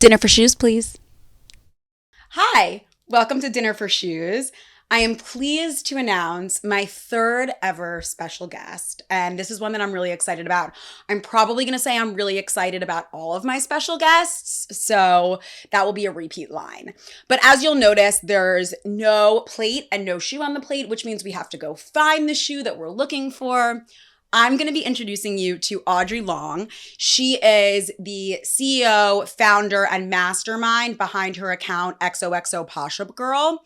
Dinner for shoes, please. Hi, welcome to Dinner for Shoes. I am pleased to announce my third ever special guest, and this is one that I'm really excited about. I'm probably going to say I'm really excited about all of my special guests, so that will be a repeat line. But as you'll notice, there's no plate and no shoe on the plate, which means we have to go find the shoe that we're looking for. I'm going to be introducing you to Audrey Long. She is the CEO, founder, and mastermind behind her account, XOXO Posh-Up Girl.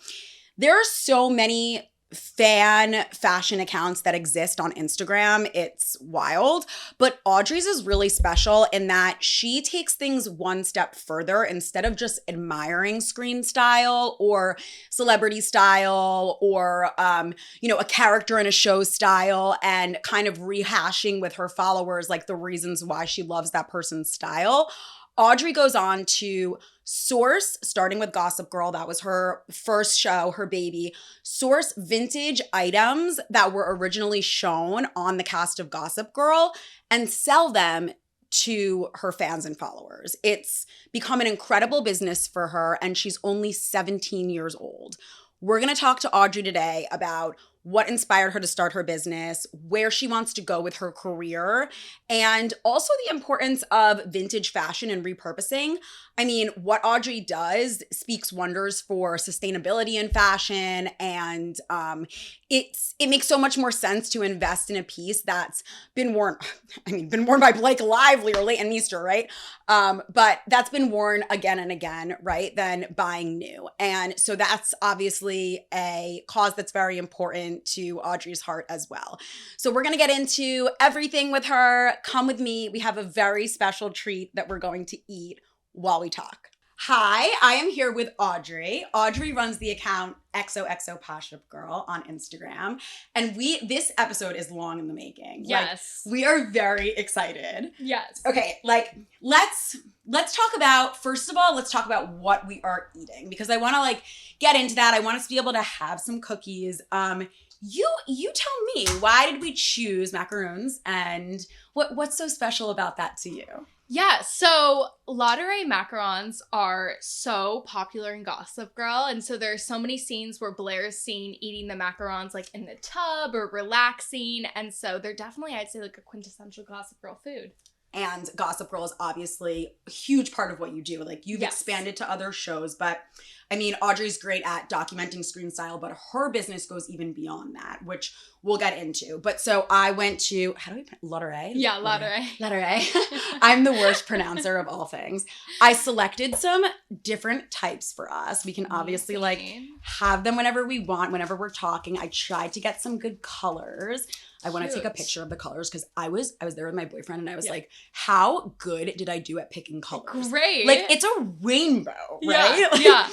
There are so many fan fashion accounts that exist on Instagram. It's wild. But Audrey's is really special in that she takes things one step further. Instead of just admiring screen style or celebrity style or, a character in a show style and kind of rehashing with her followers like the reasons why she loves that person's style, Audrey goes on to source, starting with Gossip Girl, that was her first show, her baby, source vintage items that were originally shown on the cast of Gossip Girl and sell them to her fans and followers. It's become an incredible business for her, and she's only 17 years old. We're going to talk to Audrey today about what inspired her to start her business, where she wants to go with her career, and also the importance of vintage fashion and repurposing. I mean, what Audrey does speaks wonders for sustainability in fashion, and it makes so much more sense to invest in a piece that's been worn by Blake Lively or Leighton Meester, right? But that's been worn again and again, right? Than buying new. And so that's obviously a cause that's very important to Audrey's heart as well. So we're going to get into everything with her. Come with me. We have a very special treat that we're going to eat while we talk. Hi, I am here with Audrey. Audrey runs the account XOXO Posh-Up Girl on Instagram. And this episode is long in the making. Yes. We are very excited. Yes. Okay, let's talk about, first of all, let's talk about what we are eating, because I want to get into that. I want us to be able to have some cookies. You tell me, why did we choose macarons, and what's so special about that to you? Yeah, so Ladurée macarons are so popular in Gossip Girl, and so there are so many scenes where Blair's seen eating the macarons in the tub or relaxing, and so they're definitely, I'd say, a quintessential Gossip Girl food. And Gossip Girl is obviously a huge part of what you do. You've expanded to other shows, but I mean, Audrey's great at documenting screen style, but her business goes even beyond that, which we'll get into. But so I went to, Ladurée? Yeah, Ladurée. Ladurée. I'm the worst pronouncer of all things. I selected some different types for us. We can obviously have them whenever we want, whenever we're talking. I tried to get some good colors. I want to take a picture of the colors because I was there with my boyfriend and I was like, how good did I do at picking colors? Great. It's a rainbow, right? Yeah.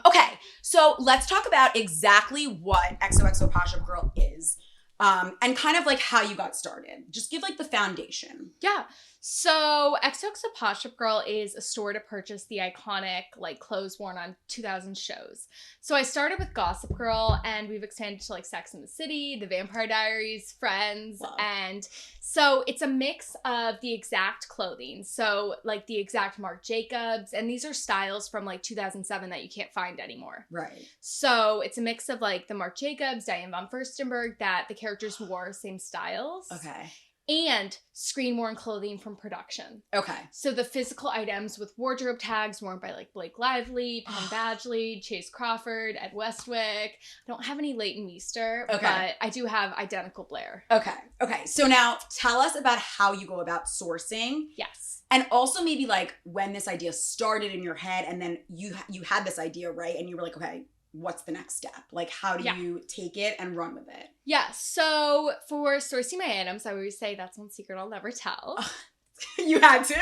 Okay, so let's talk about exactly what XOXO Posh-Up Girl is, and kind of how you got started. Just give the foundation. Yeah. So XOXO Posh-Up Girl is a store to purchase the iconic clothes worn on 2000 shows. So I started with Gossip Girl, and we've expanded to Sex and the City, The Vampire Diaries, Friends, wow. And so it's a mix of the exact clothing. So the exact Marc Jacobs, and these are styles from 2007 that you can't find anymore. Right. So it's a mix of the Marc Jacobs, Diane von Furstenberg, that the characters wore same styles. Okay. And screen-worn clothing from production. Okay. So the physical items with wardrobe tags worn by Blake Lively, Penn Badgley, Chase Crawford, Ed Westwick. I don't have any Leighton Meester, but I do have identical Blair. Okay. So now tell us about how you go about sourcing. Yes. And also maybe when this idea started in your head and then you had this idea, right? And you were okay, what's the next step? How do you take it and run with it? Yeah, so for sourcing my items, I always say that's one secret I'll never tell. You had to?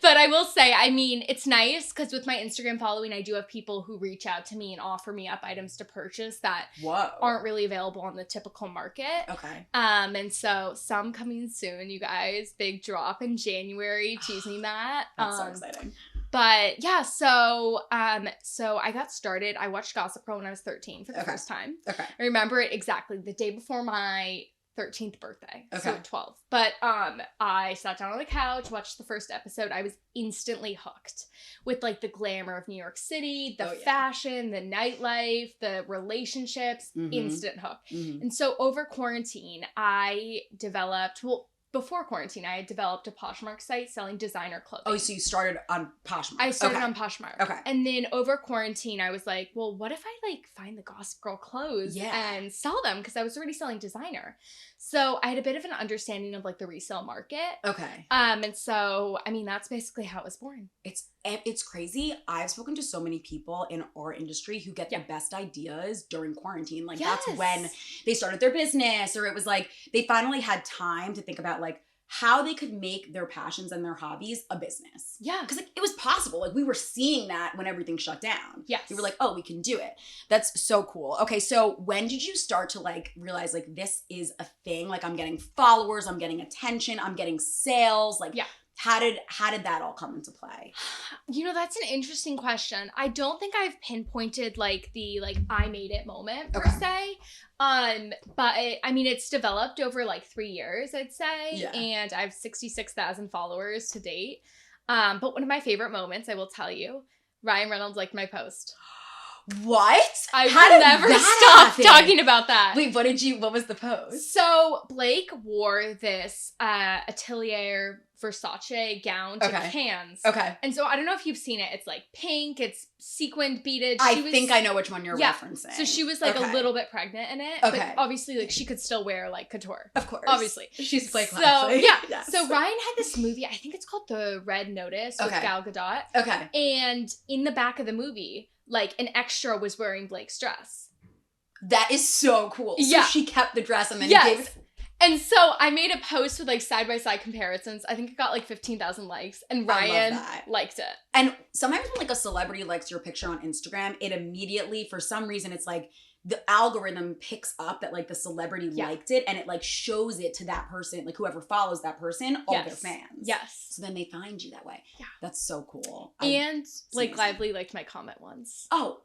But I will say, it's nice because with my Instagram following, I do have people who reach out to me and offer me up items to purchase that aren't really available on the typical market. Okay. And so some coming soon, you guys. Big drop in January. Teasing that. That's so exciting. But yeah, so I got started. I watched Gossip Girl when I was 13 for the first time. Okay. I remember it exactly the day before my 13th birthday. Okay. So 12. But I sat down on the couch, watched the first episode. I was instantly hooked with like the glamour of New York City, the fashion, the nightlife, the relationships, instant hook. And so over quarantine, I developed, before quarantine, I had developed a Poshmark site selling designer clothing. Oh, so you started on Poshmark. I started on Poshmark. Okay. And then over quarantine, I was like, well, what if I like find the Gossip Girl clothes and sell them? Because I was already selling designer. So I had a bit of an understanding of like the resale market. Okay. And so, I mean, that's basically how it was born. It's crazy. I've spoken to so many people in our industry who get the best ideas during quarantine. Like that's when they started their business, or it was like they finally had time to think about like how they could make their passions and their hobbies a business. Yeah. Because like it was possible. Like we were seeing that when everything shut down. Yes. We were like, oh, we can do it. That's so cool. Okay, so when did you start to like realize like this is a thing? Like I'm getting followers, I'm getting attention, I'm getting sales. Like how did that all come into play? You know, that's an interesting question. I don't think I've pinpointed like the like I made it moment per se. But I mean, it's developed over like 3 years, I'd say. And I have 66,000 followers to date. But one of my favorite moments, I will tell you, Ryan Reynolds liked my post. What? I will never stop talking about that. Wait, what was the post? So Blake wore this Atelier Versace gown to Cannes. Okay. And so I don't know if you've seen it. It's like pink. It's sequined beaded. I think I know which one you're referencing. So she was like a little bit pregnant in it. But obviously like she could still wear like couture. Of course. Obviously. She's Blake So Lively. yes. So Ryan had this movie, I think it's called The Red Notice with Gal Gadot. Okay. And in the back of the movie, like an extra was wearing Blake's dress. That is so cool. So she kept the dress and then gave it. And so I made a post with like side-by-side comparisons. I think it got like 15,000 likes and Ryan liked it. And sometimes when like a celebrity likes your picture on Instagram, it immediately, for some reason, it's like the algorithm picks up that like the celebrity liked it and it like shows it to that person, like whoever follows that person, all their fans. Yes. So then they find you that way. Yeah. That's so cool. And Blake Lively liked my comment once. Oh,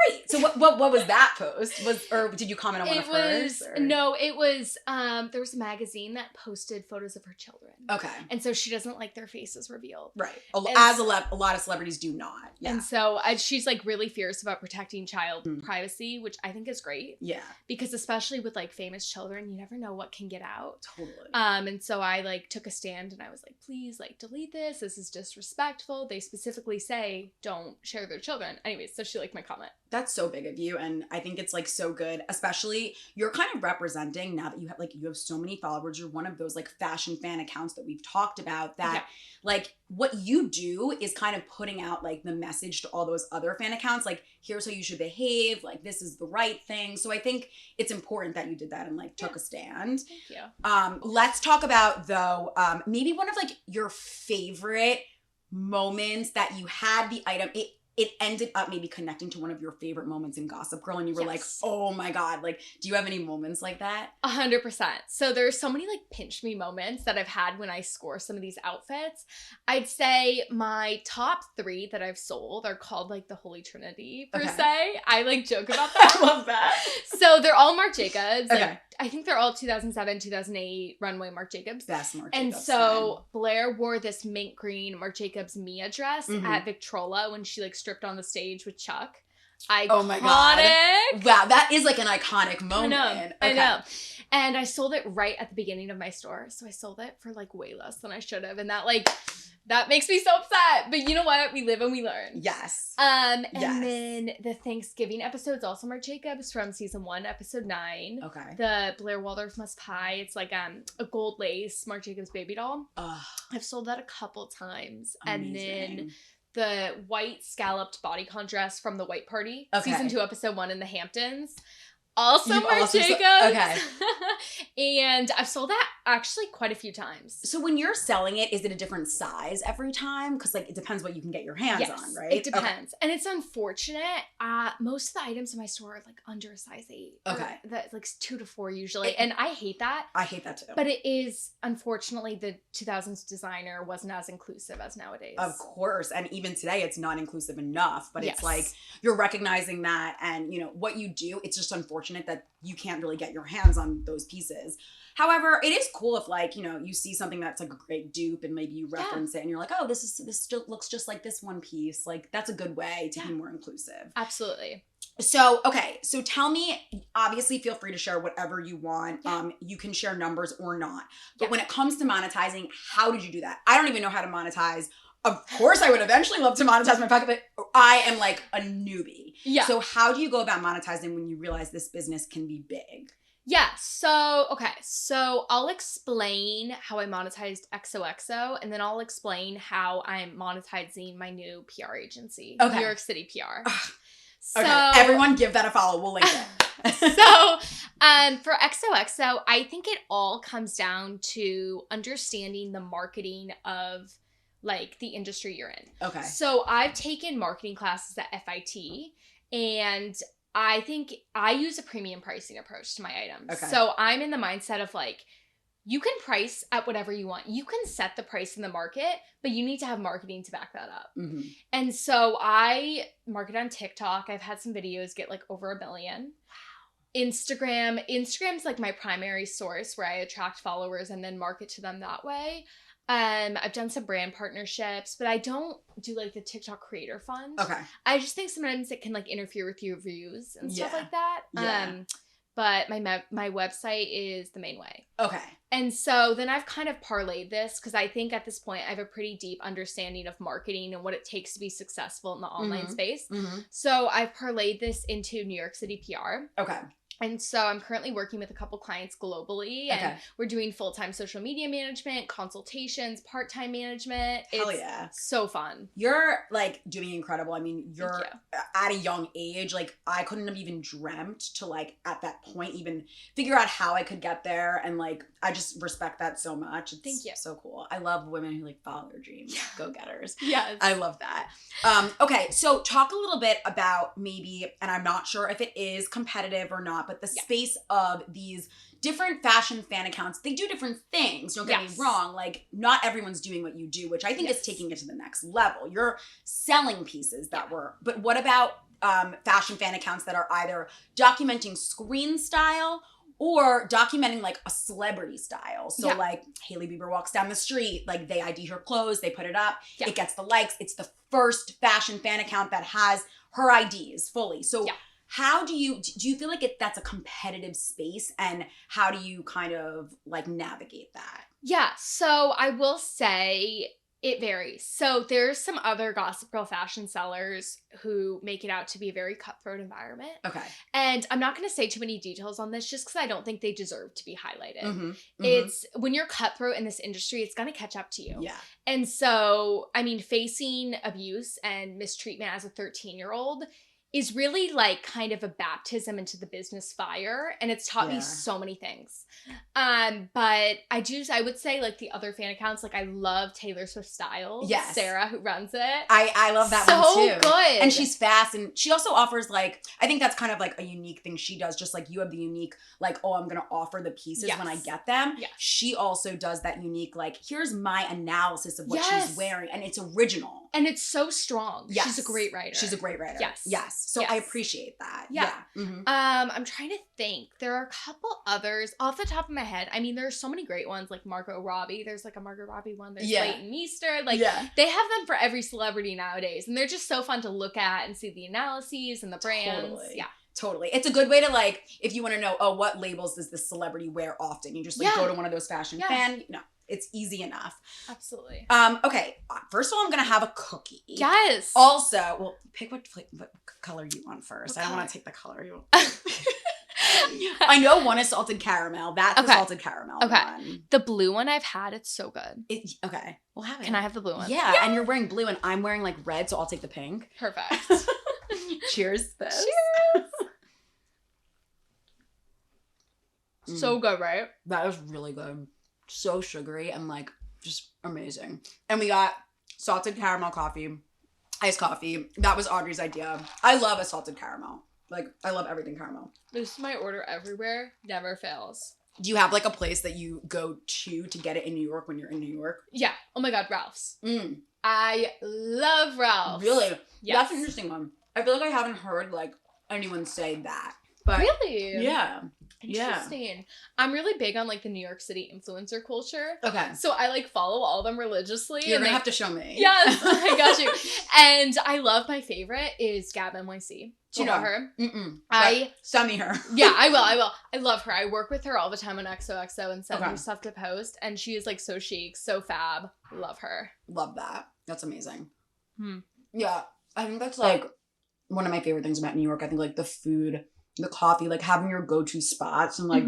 great. So what was that post? Or did you comment on one of hers? No, it was there was a magazine that posted photos of her children. Okay. And so she doesn't like their faces revealed. Right. As a lot of celebrities do not. Yeah. And so she's like really fierce about protecting child privacy, which I think is great. Yeah. Because especially with like famous children, you never know what can get out. Totally. And so I like took a stand and I was like, please like delete this. This is disrespectful. They specifically say don't share their children. Anyways, so she liked my comment. That's so big of you, and I think it's like so good, especially you're kind of representing, now that you have so many followers, you're one of those like fashion fan accounts that we've talked about that like what you do is kind of putting out like the message to all those other fan accounts, like here's how you should behave, like this is the right thing. So I think it's important that you did that and like took a stand. Thank you. Let's talk about though maybe one of like your favorite moments that you had the item, it ended up maybe connecting to one of your favorite moments in Gossip Girl and you were like, oh my God, like, do you have any moments like that? 100%. So there's so many like pinch me moments that I've had when I score some of these outfits. I'd say my top 3 that I've sold are called like the Holy Trinity per se. I like joke about that. I love that. So they're all Marc Jacobs. Like, I think they're all 2007, 2008 runway Marc Jacobs. Best Marc And Jacobs. So Blair wore this mint green Marc Jacobs Mia dress at Victrola when she like stripped on the stage with Chuck. Iconic. Oh my God. Wow, that is like an iconic moment. I know. And I sold it right at the beginning of my store. So I sold it for like way less than I should have. And that makes me so upset. But you know what? We live and we learn. Yes. And then the Thanksgiving episode's also Marc Jacobs from season 1, episode 9. Okay. The Blair Waldorf Must Pie. It's like a gold lace Marc Jacobs baby doll. I've sold that a couple times. Amazing. And then the white scalloped bodycon dress from the White Party. Season 2, episode 1 in the Hamptons. Also Marc Jacobs. And I've sold that actually quite a few times. So when you're selling it, is it a different size every time? Because like it depends what you can get your hands on, right? It depends. And it's unfortunate. Most of the items in my store are like under a size 8. Okay. That's like 2 to 4 usually. And I hate that. I hate that too. But it is, unfortunately, the 2000s designer wasn't as inclusive as nowadays. Of course. And even today it's not inclusive enough. But it's like you're recognizing that and you know what you do, it's just unfortunate unfortunate that you can't really get your hands on those pieces. However, it is cool if like, you know, you see something that's like a great dupe and maybe you reference it and you're like, oh, this still looks just like this one piece. Like that's a good way to be more inclusive. Absolutely. So, okay. So tell me, obviously feel free to share whatever you want. You can share numbers or not. But when it comes to monetizing, how did you do that? I don't even know how to monetize. Of course, I would eventually love to monetize my pocket, but I am like a newbie. Yeah. So how do you go about monetizing when you realize this business can be big? Yeah, so I'll explain how I monetized XOXO, and then I'll explain how I'm monetizing my new PR agency, New York City PR. So, okay, everyone give that a follow. We'll link it. For XOXO, I think it all comes down to understanding the marketing of like the industry you're in. Okay. So I've taken marketing classes at FIT, and I think I use a premium pricing approach to my items. Okay. So I'm in the mindset of like, you can price at whatever you want. You can set the price in the market, but you need to have marketing to back that up. Mm-hmm. And so I market on TikTok. I've had some videos get like over 1 million. Wow. Instagram's like my primary source where I attract followers and then market to them that way. I've done some brand partnerships, but I don't do like the TikTok creator fund. Okay. I just think sometimes it can like interfere with your views and stuff like that. Yeah. But my website is the main way. Okay. And so then I've kind of parlayed this because I think at this point I have a pretty deep understanding of marketing and what it takes to be successful in the online space. Mm-hmm. So I've parlayed this into New York City PR. Okay. And so I'm currently working with a couple clients globally, and we're doing full-time social media management, consultations, part-time management. Hell it's so fun. You're like doing incredible. I mean, you're at a young age. Like I couldn't have even dreamt to like at that point even figure out how I could get there. And like, I just respect that so much. It's Thank you. So cool. I love women who like follow their dreams. Go-getters. Yes. I love that. Okay. So talk a little bit about maybe, and I'm not sure if it is competitive or not, but the space of these different fashion fan accounts. They do different things. Don't get me wrong. Like not everyone's doing what you do, which I think is taking it to the next level. You're selling pieces that were, but what about fashion fan accounts that are either documenting screen style or documenting like a celebrity style. So like Hailey Bieber walks down the street, like they ID her clothes, they put it up, it gets the likes. It's the first fashion fan account that has her IDs fully. So how do you feel like that's a competitive space, and how do you kind of like navigate that? Yeah, so I will say it varies. So there's some other Gossip Girl fashion sellers who make it out to be a very cutthroat environment. Okay. And I'm not going to say too many details on this just because I don't think they deserve to be highlighted. Mm-hmm. Mm-hmm. It's when you're cutthroat in this industry, it's going to catch up to you. Yeah. And so, I mean, facing abuse and mistreatment as a 13-year-old is really like kind of a baptism into the business fire, and it's taught me so many things. But I would say like the other fan accounts, like I love Taylor Swift Styles. Yes. Sarah, who runs it. I love that one too. So good. And she's fast, and she also offers like, I think that's kind of like a unique thing she does, just like you have the unique like, oh, I'm gonna offer the pieces when I get them. Yes. She also does that unique like, here's my analysis of what she's wearing, and it's original. And it's so strong. Yes. She's a great writer. She's a great writer. Yes. Yes. So I appreciate that. Yeah. Mm-hmm. I'm trying to think. There are a couple others off the top of my head. I mean, there's so many great ones like Margot Robbie. There's like a Margot Robbie one. There's Leighton Meester. Like they have them for every celebrity nowadays. And they're just so fun to look at and see the analyses and the brands. Totally. Yeah. Totally. It's a good way to like, if you want to know, oh, what labels does this celebrity wear often? You just like go to one of those fashion fan. No. It's easy enough. Absolutely. Okay. First of all, I'm going to have a cookie. Yes. Also, well, pick what color you want first. I don't want to take the color you want. I know one is salted caramel. That's the salted caramel one. The blue one I've had, it's so good. Okay. We'll have it. Can I have the blue one? Yeah. And you're wearing blue and I'm wearing like red, so I'll take the pink. Perfect. Cheers, this. Cheers. So good, right? That was really good. So sugary and like just amazing. And we got salted caramel coffee, iced coffee. That was Audrey's idea. I love a salted caramel. Like I love everything caramel. This is my order everywhere. Never fails. Do you have like a place that you go to get it in New York when you're in New York? Yeah. Oh my God, Ralph's. I love Ralph's. Really? Yes. That's an interesting one. I feel like I haven't heard like anyone say that. But really? Yeah. Interesting. Yeah. I'm really big on like the New York City influencer culture. Okay. So I like follow all of them religiously. You're going to have to show me. Yes, I got you. And I love, my favorite is Gab NYC. Do you know her? Send me her. Yeah, I will. I love her. I work with her all the time on XOXO and send her stuff to post. And she is like so chic, so fab. Love her. Love that. That's amazing. Yeah. I think that's like one of my favorite things about New York. I think like the food, the coffee, like having your go-to spots and like,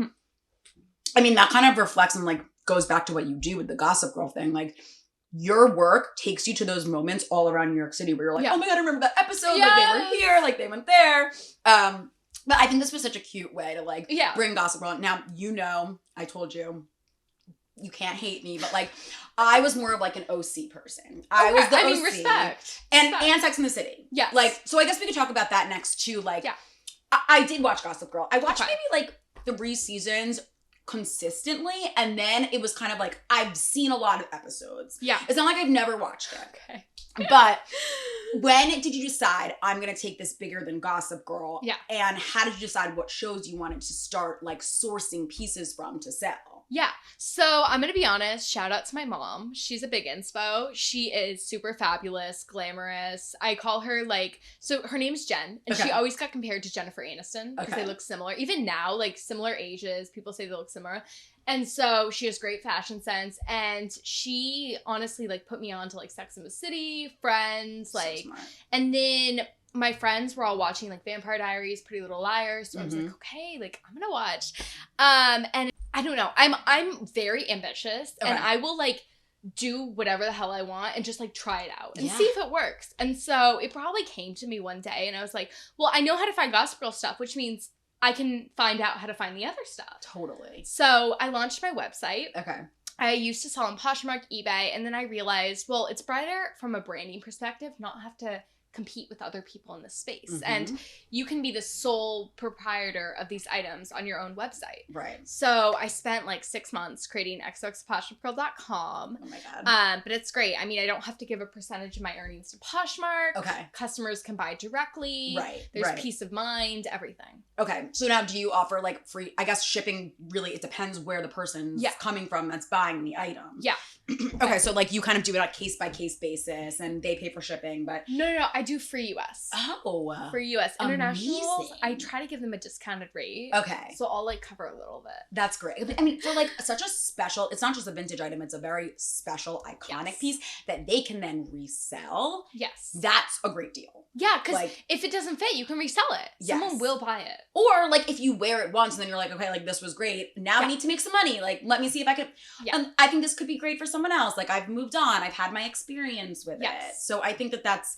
I mean, that kind of reflects and like goes back to what you do with the Gossip Girl thing. Like your work takes you to those moments all around New York City where you're like, oh my God, I remember that episode. Like they were here, like they went there. But I think this was such a cute way to like bring Gossip Girl. Now, you know, I told you, you can't hate me, but like I was more of like an OC person. I was the OC. Respect. And Sex and the City. Yeah. Like, so I guess we could talk about that next too. Like, I did watch Gossip Girl. I watched maybe like 3 seasons consistently, and then it was kind of like I've seen a lot of episodes. Yeah. It's not like I've never watched it. Okay. But when did you decide I'm going to take this bigger than Gossip Girl? Yeah. And how did you decide what shows you wanted to start like sourcing pieces from to sell? Yeah. So I'm going to be honest. Shout out to my mom. She's a big inspo. She is super fabulous, glamorous. I call her like, so her name's Jen. And she always got compared to Jennifer Aniston because they look similar. Even now, like similar ages, people say they look similar. And so she has great fashion sense. And she honestly like put me on to like Sex and the City, Friends, like, so and then my friends were all watching like Vampire Diaries, Pretty Little Liars. So I was like, okay, like I'm going to watch. And I don't know. I'm very ambitious and I will like do whatever the hell I want and just like try it out and see if it works. And so it probably came to me one day and I was like, well, I know how to find Gossip Girl stuff, which means I can find out how to find the other stuff. Totally. So I launched my website. Okay. I used to sell on Poshmark, eBay, and then I realized, well, it's brighter from a branding perspective, not have to compete with other people in this space. And you can be the sole proprietor of these items on your own website. Right. So I spent like 6 months creating xxposhmarkgirl.com. Oh my God. But it's great. I mean, I don't have to give a percentage of my earnings to Poshmark. Okay. Customers can buy directly. Right. There's peace of mind, everything. Okay. So now do you offer like free, I guess shipping really, it depends where the person's coming from that's buying the item. Yeah. Okay. So like you kind of do it on a case by case basis and they pay for shipping, but. No. I do free US. Oh. For US. Internationals, I try to give them a discounted rate. Okay. So I'll like cover a little bit. That's great. I mean, for like such a special, it's not just a vintage item, it's a very special, iconic piece that they can then resell. Yes. That's a great deal. Yeah, because like, if it doesn't fit, you can resell it. Yes. Someone will buy it. Or like if you wear it once and then you're like, okay, like this was great. Now I need to make some money. Like, let me see if I could. Yeah. I think this could be great for someone else. Like I've moved on. I've had my experience with it. So I think that that's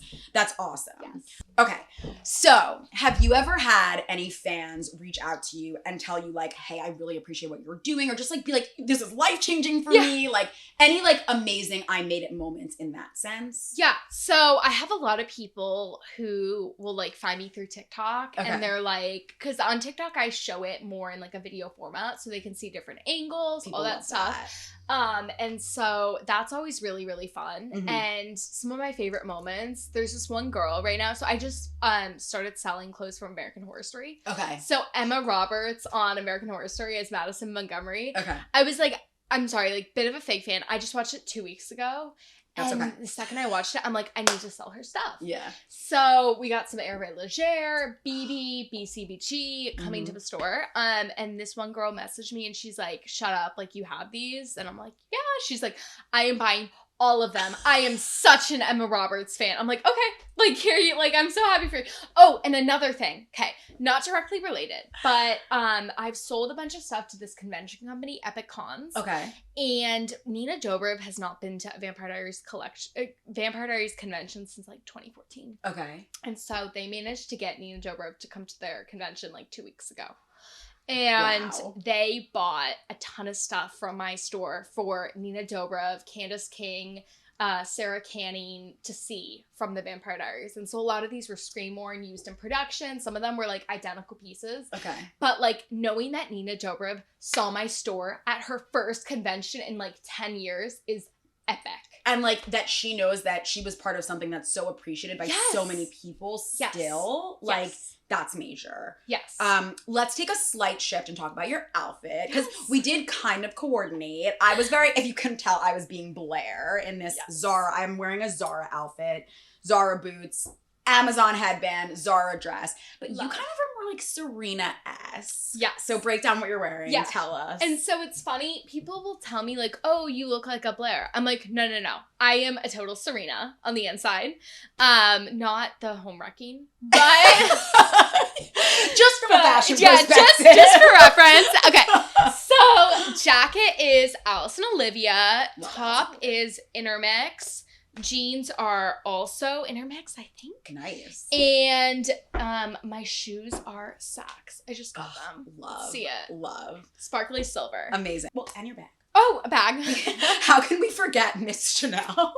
awesome. Yes. Okay. So have you ever had any fans reach out to you and tell you like, hey, I really appreciate what you're doing, or just like be like, this is life-changing for me? Like any like amazing I made it moments in that sense? Yeah. So I have a lot of people who will like find me through TikTok and they're like, because on TikTok I show it more in like a video format so they can see different angles, all that stuff. And so that's always really, really fun. And some of my favorite moments, there's this one girl right now. So I just started selling clothes from American Horror Story. Okay. So Emma Roberts on American Horror Story as Madison Montgomery. Okay. I was like, I'm sorry, like bit of a fake fan. I just watched it 2 weeks ago. That's and the second I watched it, I'm like, I need to sell her stuff. Yeah. So we got some Hervé Leger, BB, BCBG coming to the store. And this one girl messaged me and she's like, shut up, like you have these? And I'm like, yeah. She's like, I am buying all of them. I am such an Emma Roberts fan. I'm like, okay, like here you, like I'm so happy for you. Oh, and another thing, okay, not directly related, but I've sold a bunch of stuff to this convention company, Epic Cons. Okay. And Nina Dobrev has not been to a Vampire Diaries convention since like 2014. Okay. And so they managed to get Nina Dobrev to come to their convention like 2 weeks ago. And they bought a ton of stuff from my store for Nina Dobrev, Candace King, Sarah Canning to see from the Vampire Diaries. And so a lot of these were screen-worn, used in production. Some of them were like identical pieces. Okay. But like knowing that Nina Dobrev saw my store at her first convention in like 10 years is epic. And, like, that she knows that she was part of something that's so appreciated by so many people still. Yes. Like, that's major. Yes. Let's take a slight shift and talk about your outfit. Because we did kind of coordinate. I was very, if you couldn't tell, I was being Blair in this Zara. I'm wearing a Zara outfit, Zara boots, Amazon headband, Zara dress. But you kind of are more like Serena-esque. Yes. So break down what you're wearing. Yeah. Tell us. And so it's funny. People will tell me like, oh, you look like a Blair. I'm like, no. I am a total Serena on the inside. Not the home wrecking, but just from a fashion perspective. just for reference. Okay. So jacket is Alice and Olivia. Top is Intermix. Jeans are also Intermix, I think. Nice. And my shoes are Saks. I just got them. Love. See it. Love. Sparkly silver. Amazing. Well, and your bag. Oh, a bag. How can we forget Miss Chanel?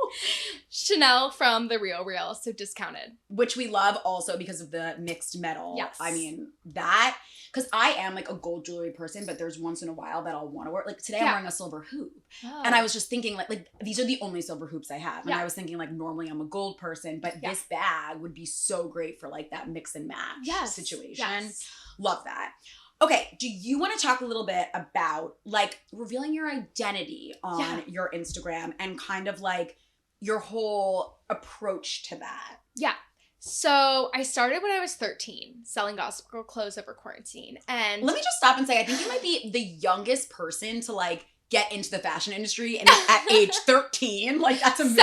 Chanel from the Real, so discounted. Which we love also because of the mixed metal. Yes. I mean, that, because I am like a gold jewelry person, but there's once in a while that I'll want to wear. Like today I'm wearing a silver hoop. Oh. And I was just thinking like these are the only silver hoops I have. And I was thinking like normally I'm a gold person, but this bag would be so great for like that mix and match situation. Yes. Love that. Okay, do you want to talk a little bit about like revealing your identity on your Instagram and kind of like your whole approach to that? Yeah. So I started when I was 13 selling Gossip Girl clothes over quarantine. And let me just stop and say, I think you might be the youngest person to like get into the fashion industry and at age 13. Like that's amazing.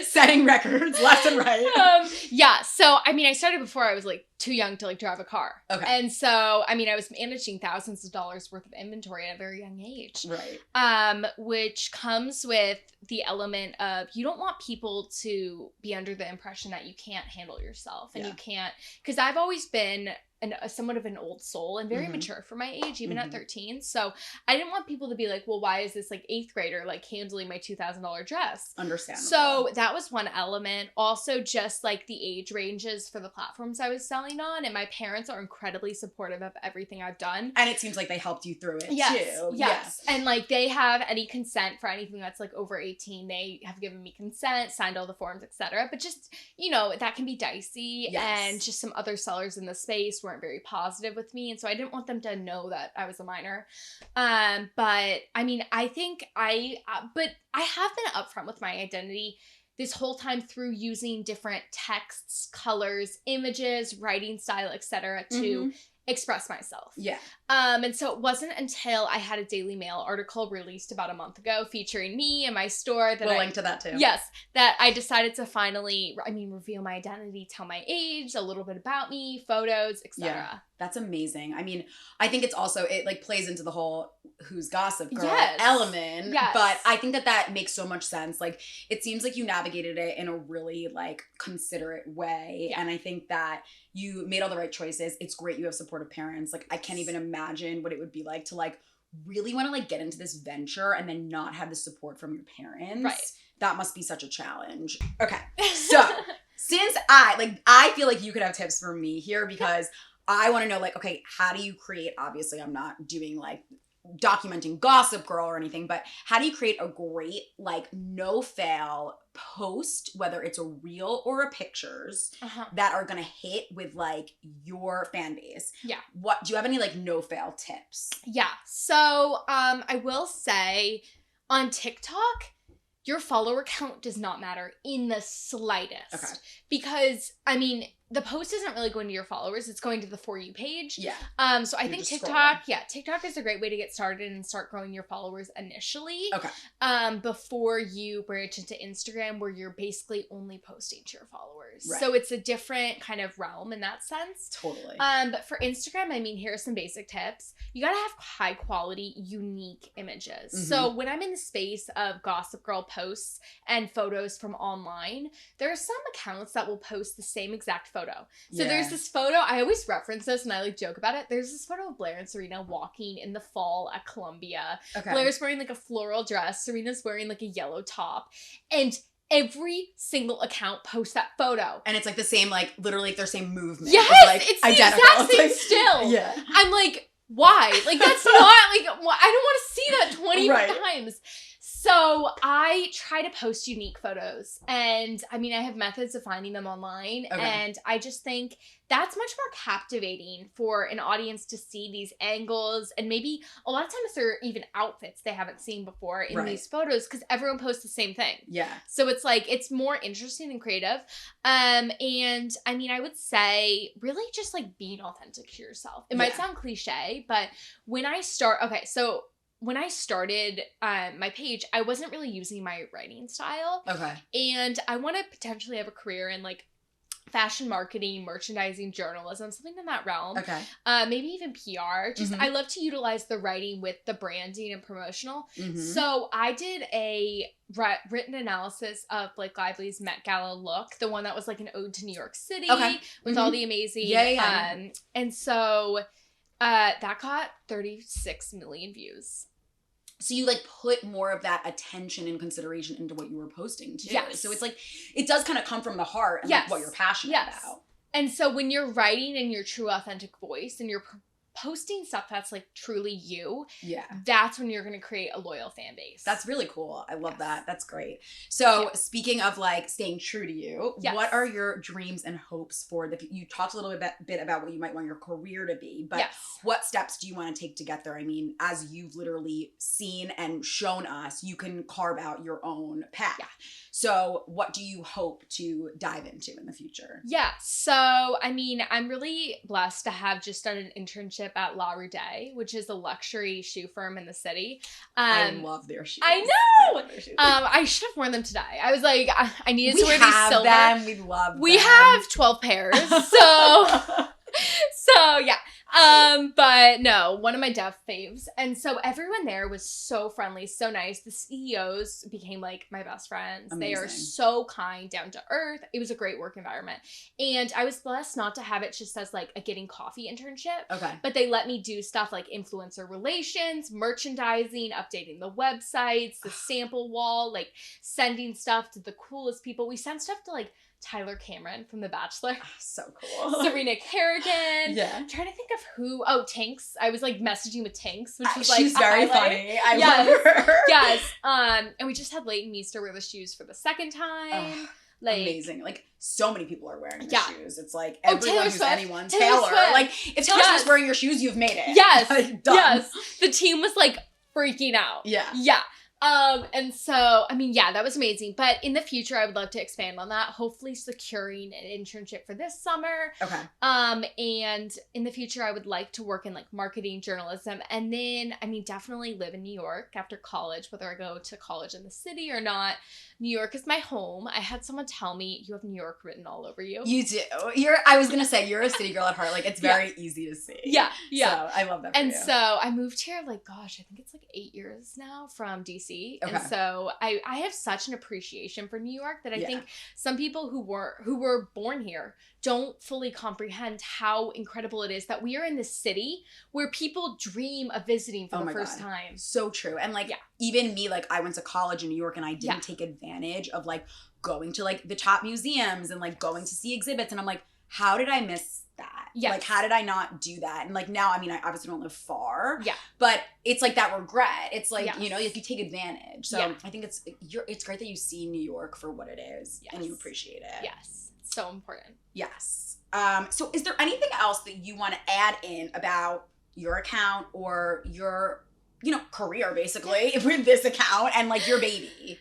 Setting records left and right. Yeah. So, I mean, I started before I was like too young to like drive a car. Okay. And so, I mean, I was managing thousands of dollars worth of inventory at a very young age. Right. Which comes with the element of you don't want people to be under the impression that you can't handle yourself and you can't, because I've always been somewhat of an old soul and very mature for my age, even at 13. So I didn't want people to be like, well, why is this like 8th grader like handling my $2,000 dress? Understandable. So that was one element. Also, just like the age ranges for the platforms I was selling on, and my parents are incredibly supportive of everything I've done. And it seems like they helped you through it too. Yes. And like they have any consent for anything that's like over 18. They have given me consent, signed all the forms, etc. But just, you know, that can be dicey. And just some other sellers in the space weren't very positive with me, and so I didn't want them to know that I was a minor. But I mean, I think but I have been upfront with my identity this whole time through using different texts, colors, images, writing style, etc. to express myself. Yeah. And so it wasn't until I had a Daily Mail article released about a month ago featuring me and my store that we'll link to that too. Yes, that I decided to finally, reveal my identity, tell my age, a little bit about me, photos, etc. Yeah, that's amazing. I mean, I think it's also, it like plays into the whole who's Gossip Girl element. Yes. But I think that makes so much sense. Like, it seems like you navigated it in a really like considerate way. Yeah. And I think that you made all the right choices. It's great you have supportive parents. Like, I can't even imagine what it would be like to like really want to like get into this venture and then not have the support from your parents. Right. That must be such a challenge. Okay. So since I feel like you could have tips for me here because I want to know like, okay, how do you create, obviously I'm not doing like documenting Gossip Girl or anything, but how do you create a great like no fail post, whether it's a reel or a pictures that are gonna hit with like your fan base? Yeah. What do you have any like no fail tips? Yeah. So I will say on TikTok, your follower count does not matter in the slightest. Okay. Because I mean, the post isn't really going to your followers, it's going to the For You page. Yeah. So I think TikTok, TikTok is a great way to get started and start growing your followers initially. Okay. Before you branch into Instagram where you're basically only posting to your followers. Right. So it's a different kind of realm in that sense. Totally. But for Instagram, I mean, here are some basic tips. You gotta have high quality, unique images. Mm-hmm. So when I'm in the space of Gossip Girl posts and photos from online, there are some accounts that will post the same exact photo. So there's this photo, I always reference this and I like joke about it. There's this photo of Blair and Serena walking in the fall at Columbia. Okay. Blair's wearing like a floral dress. Serena's wearing like a yellow top. And every single account posts that photo. And it's like the same, like literally their same movement. Yes, like, it's identical. the exact same like, still. Yeah. I'm like, why? Like that's not like, I don't want to see that 20 times. So I try to post unique photos, and I mean, I have methods of finding them online, and I just think that's much more captivating for an audience to see these angles, and maybe a lot of times they're even outfits they haven't seen before in these photos, because everyone posts the same thing. Yeah. So it's like, it's more interesting and creative. And I mean, I would say really just like being authentic to yourself. It might sound cliche, but when I started my page, I wasn't really using my writing style. Okay. And I want to potentially have a career in like fashion marketing, merchandising, journalism, something in that realm. Okay. Maybe even PR. Just I love to utilize the writing with the branding and promotional. So I did a written analysis of Blake Lively's Met Gala look, the one that was like an ode to New York City with all the amazing. And so that got 36 million views. So you like put more of that attention and consideration into what you were posting too. Yes. So it's like, it does kind of come from the heart and like what you're passionate about. And so when you're writing in your true authentic voice and you're posting stuff that's like truly you, that's when you're going to create a loyal fan base. That's really cool. I love that. That's great. So speaking of like staying true to you, what are your dreams and hopes for you talked a little bit about what you might want your career to be, but what steps do you want to take to get there? I mean, as you've literally seen and shown us, you can carve out your own path. So what do you hope to dive into in the future? So, I mean, I'm really blessed to have just done an internship at Ladurée, which is a luxury shoe firm in the city. I love their shoes. I know. I should have worn them today. I was like, I needed to wear these silver. We love them. We have 12 pairs. So yeah. But no, one of my deaf faves. And so everyone there was so friendly, so nice. The CEOs became like my best friends. Amazing. They are so kind, down to earth. It was a great work environment. And I was blessed not to have it just as like a getting coffee internship. But they let me do stuff like influencer relations, merchandising, updating the websites, the sample wall, like sending stuff to the coolest people. We sent stuff to like Tyler Cameron from The Bachelor. So cool. Serena Kerrigan. I'm trying to think of who. Oh, Tinks. I was like messaging with Tinks, which was like she's very funny. I love her. And we just had Leighton Meester wear the shoes for the second time. Like, amazing. Like so many people are wearing the shoes. It's like everyone who's anyone. Taylor. Like if Taylor Swift's wearing your shoes, you've made it. Yes. The team was like freaking out. Yeah. And so, I mean, that was amazing. But in the future, I would love to expand on that. Hopefully securing an internship for this summer. And in the future, I would like to work in like marketing, journalism, and then, I mean, definitely live in New York after college, whether I go to college in the city or not. New York is my home. I had someone tell me, you have New York written all over you. You do. I was going to say, you're a city girl at heart. Like, it's very easy to see. So I love that for you. So I moved here, like, gosh, I think it's like 8 years now from DC. And so I have such an appreciation for New York that I think some people who were born here don't fully comprehend how incredible it is that we are in this city where people dream of visiting for the first time. So true. And like, even me, like I went to college in New York and I didn't take advantage of like going to like the top museums and like going to see exhibits. And I'm like, how did I miss that? Like, how did I not do that? And like now, I mean, I obviously don't live far. But it's like that regret. It's like, you know, like you take advantage. So I think it's great that you see New York for what it is and you appreciate it. It's so important. So is there anything else that you want to add in about your account or your, you know, career basically with this account and like your baby?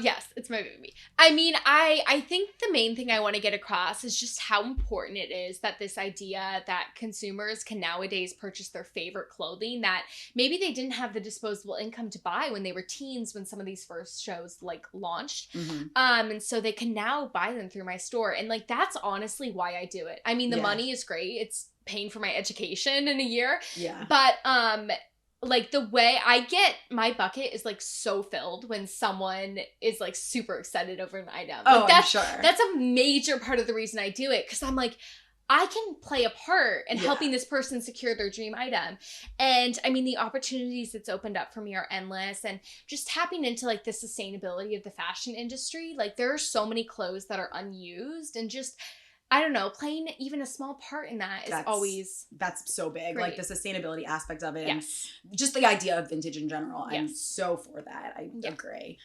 Yes, it's my baby. I mean, I think the main thing I want to get across is just how important it is that this idea that consumers can nowadays purchase their favorite clothing that maybe they didn't have the disposable income to buy when they were teens when some of these first shows like launched. And so they can now buy them through my store. And like, that's honestly why I do it. I mean, the money is great. It's paying for my education in a year. But, like the way I get my bucket is like so filled when someone is like super excited over an item. Like, I'm sure. That's a major part of the reason I do it. Cause I'm like, I can play a part in helping this person secure their dream item. And I mean, the opportunities it's opened up for me are endless, and just tapping into like the sustainability of the fashion industry. Like there are so many clothes that are unused, and just, I don't know, playing even a small part in that is always... That's so big. Great. Like the sustainability aspect of it. Yes. And just the idea of vintage in general. Yes. I'm so for that. I Yeah. agree.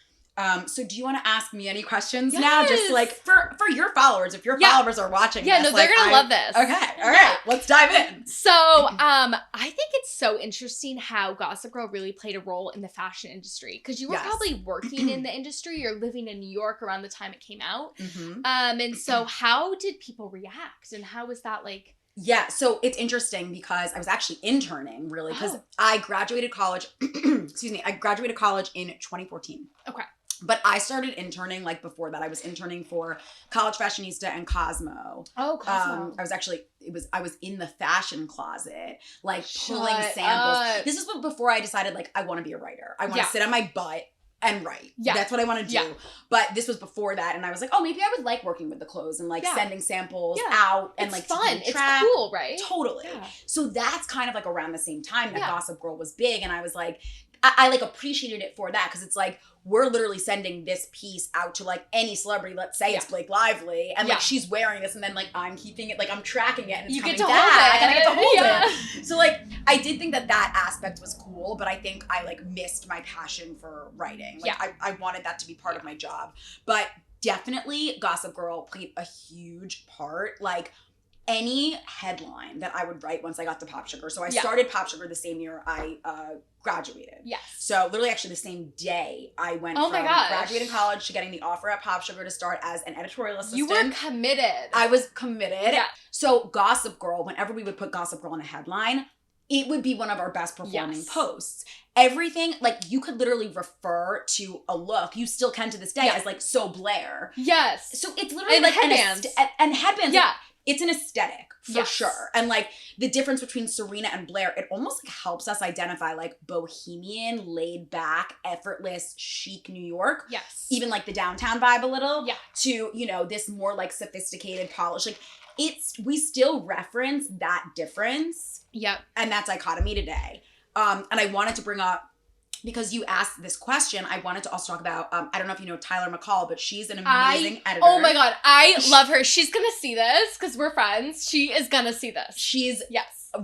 So do you want to ask me any questions Yes. now? Just like for your followers, if your followers are watching this. no, they're going to love this. Okay. All right. Let's dive in. So, I think it's so interesting how Gossip Girl really played a role in the fashion industry. Because you were probably working in the industry. You're living in New York around the time it came out. Mm-hmm. And so how did people react? And how was that like... Yeah, so it's interesting because I was actually interning, really, because I graduated college, I graduated college in 2014. Okay. But I started interning, like, before that. I was interning for College Fashionista and Cosmo. Oh, Cosmo. I was in the fashion closet, like, pulling samples. This is before I decided, like, I want to be a writer. I want to sit on my butt and write. Yeah. That's what I want to do. Yeah. But this was before that, and I was like, oh, maybe I would like working with the clothes and, like, sending samples out. And, it's like, fun. It's cool, right? Totally. Yeah. So that's kind of, like, around the same time that Gossip Girl was big, and I was like... I like appreciated it for that because it's like we're literally sending this piece out to like any celebrity. Let's say it's Blake Lively, and like she's wearing this, and then like I'm keeping it, like I'm tracking it, and it's coming back. I get to hold it. So like I did think that aspect was cool, but I think I like missed my passion for writing. Like I wanted that to be part of my job, but definitely Gossip Girl played a huge part. Like any headline that I would write once I got to Pop Sugar. So I started Pop Sugar the same year I graduated. Yes. So literally actually the same day I went from graduating college to getting the offer at Pop Sugar to start as an editorial assistant. You were committed. I was committed. Yeah. So Gossip Girl, whenever we would put Gossip Girl in a headline, it would be one of our best performing posts. Everything, like you could literally refer to a look, you still can to this day, as like So Blair. Yes. So it's literally and like headbands. And headbands. Yeah. Like, it's an aesthetic for sure. And like the difference between Serena and Blair, it almost like helps us identify like bohemian, laid back, effortless, chic New York. Yes. Even like the downtown vibe a little. Yeah. To, you know, this more like sophisticated, polished, like we still reference that difference. Yep. And that dichotomy today. And I wanted to bring up, because you asked this question, I wanted to also talk about, I don't know if you know Tyler McCall, but she's an amazing editor. Oh my God, I love her. She's gonna see this because we're friends. She is gonna see this. She's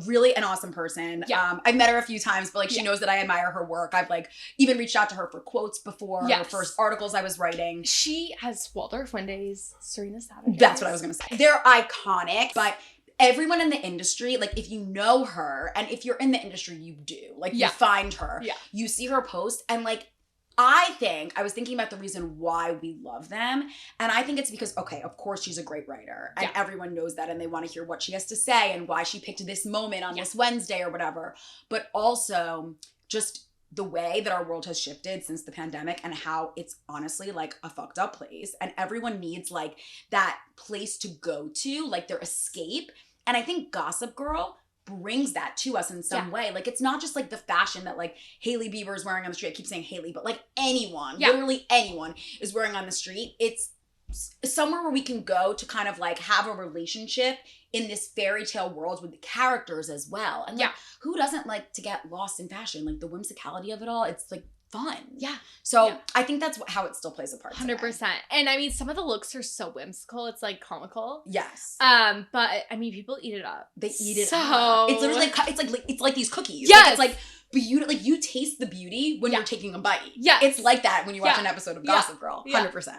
really an awesome person. Yeah. I've met her a few times, but like she knows that I admire her work. I've like even reached out to her for quotes before, her first articles I was writing. She has Waldorf Wendy's, Serena Saturdays. That's what I was gonna say. They're iconic, but everyone in the industry, like if you know her, and if you're in the industry, you do. Like you find her, you see her post, and like I was thinking about the reason why we love them, and I think it's because, okay, of course she's a great writer, and everyone knows that, and they want to hear what she has to say, and why she picked this moment on this Wednesday or whatever, but also just the way that our world has shifted since the pandemic and how it's honestly like a fucked up place, and everyone needs like that place to go to, like their escape. And I think Gossip Girl brings that to us in some way. Like it's not just like the fashion that like Hailey Bieber is wearing on the street. I keep saying Hailey, but like anyone, literally anyone is wearing on the street. It's somewhere where we can go to kind of like have a relationship in this fairy tale world with the characters as well. And like, who doesn't like to get lost in fashion? Like the whimsicality of it all, it's like fun. Yeah. So I think that's how it still plays a part. 100%. And I mean, some of the looks are so whimsical. It's like comical. Yes. But I mean, people eat it up. They eat it up. It's literally it's like these cookies. Yes. Like, it's like beauty. Like you taste the beauty when you're taking a bite. Yeah. It's like that when you watch an episode of Gossip Girl. 100%.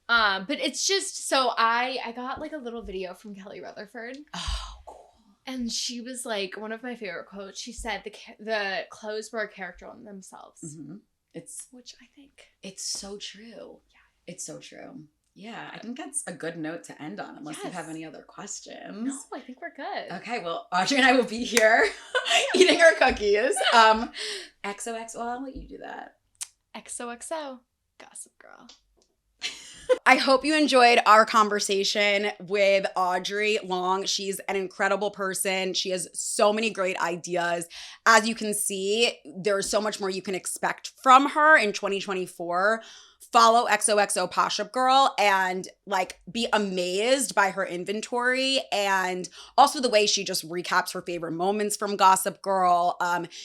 But it's just, so I got like a little video from Kelly Rutherford. Oh, cool. And she was like, one of my favorite quotes, she said the clothes were a character on themselves. Mm-hmm. Which I think. It's so true. Yeah. It's so true. Yeah, I think that's a good note to end on, unless you have any other questions. No, I think we're good. Okay, well, Audrey and I will be here eating our cookies. XOXO, I'll let you do that. XOXO, Gossip Girl. I hope you enjoyed our conversation with Audrey Long. She's an incredible person. She has so many great ideas. As you can see, there's so much more you can expect from her in 2024. Follow XOXO Posh-Up Girl and like be amazed by her inventory and also the way she just recaps her favorite moments from Gossip Girl.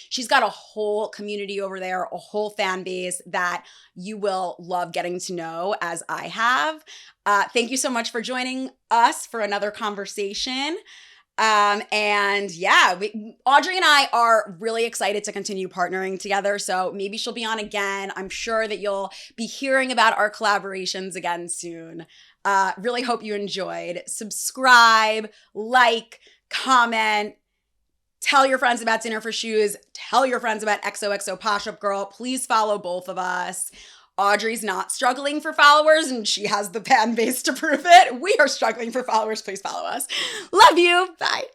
She's got a whole community over there, a whole fan base that you will love getting to know, as I have. have. Thank you so much for joining us for another conversation. And yeah, Audrey and I are really excited to continue partnering together. So maybe she'll be on again. I'm sure that you'll be hearing about our collaborations again soon. Really hope you enjoyed. Subscribe, like, comment, tell your friends about Dinner for Shoes. Tell your friends about XOXO Posh Up Girl. Please follow both of us. Audrey's not struggling for followers and she has the fan base to prove it. We are struggling for followers. Please follow us. Love you. Bye.